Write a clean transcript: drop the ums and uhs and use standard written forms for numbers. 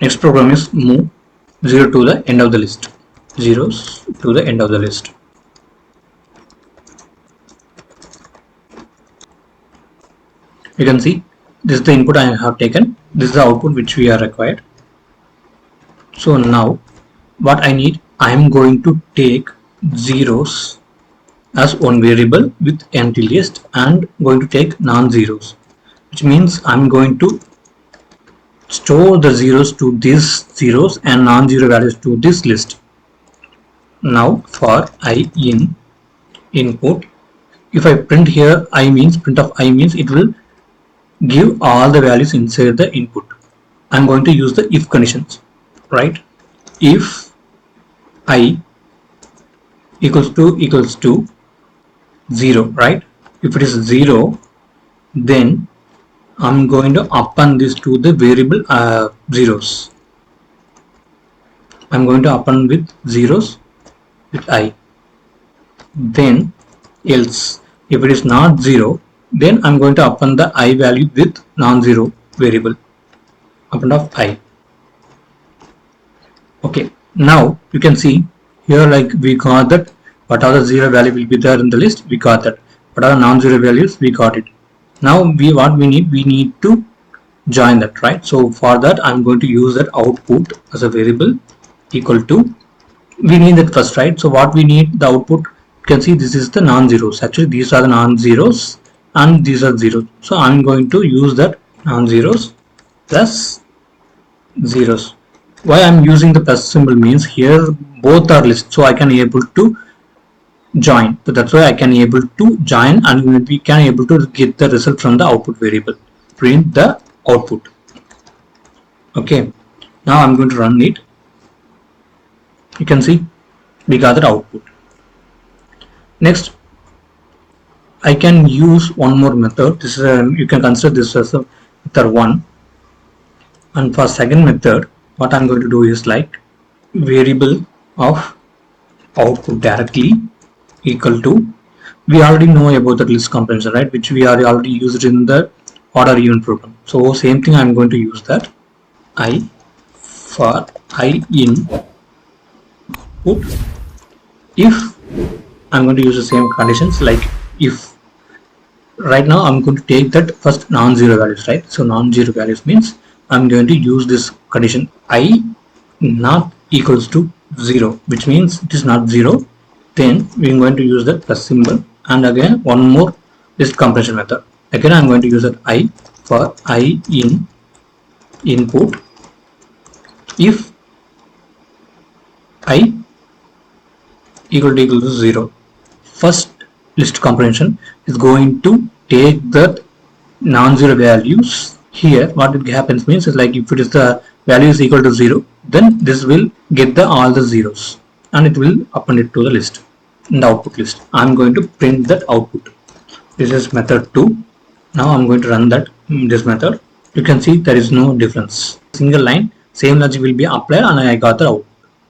Next program is move 0 to the end of the list. Zeros to the end of the list. You can see this is the input I have taken. This is the output which we are required. So now what I need, I am going to take zeros as one variable with empty list and going to take non-zeros, which means I'm going to store the zeros to these zeros and non-zero values to this list. Now for I in input, if I print here I means print of I means it will give all the values inside the input. I'm going to use the if conditions, right? If I equals to 0, right? If it is 0, then I'm going to append this to the variable zeros. I'm going to append with zeros with I. Then else, if it is not 0, then I'm going to append the I value with non-zero variable, append of I. Okay, now you can see here, like we got that what are the zero value will be there in the list, we got that. What are the non-zero values, we got it. Now what we need to join that, right? So for that I'm going to use that output as a variable equal to, we need that first, right? So what we need, the output, you can see this is the non-zeros. Actually these are the non-zeros and these are zeros. So I'm going to use that non-zeros plus zeros. Why I'm using the plus symbol means here both are lists, so I can able to join. So that's why I can able to join and we can able to get the result from the output variable, print the output. Okay, now I'm going to run it. You can see we got the output. Next I can use one more method. This is you can consider this as a method 1, and for second method what I'm going to do is like variable of output directly equal to, we already know about the list comprehension, right, which we are already used in the order even program. So same thing I'm going to use that I for I in put. If I'm going to use the same conditions, like if right now I'm going to take that first non-zero values, right? So non-zero values means I'm going to use this condition I not equals to 0, which means it is not 0. Then we're going to use the plus symbol, and again one more list comprehension method. Again I'm going to use that I for I in input. If I equal to 0, first list comprehension is going to take that non-zero values. Here what it happens means is like if it is the value is equal to 0, then this will get the all the zeros and it will append it to the list in the output list. I'm going to print that output. This is method 2. Now I'm going to run that this method. You can see there is no difference. Single line, same logic will be applied and I got the output.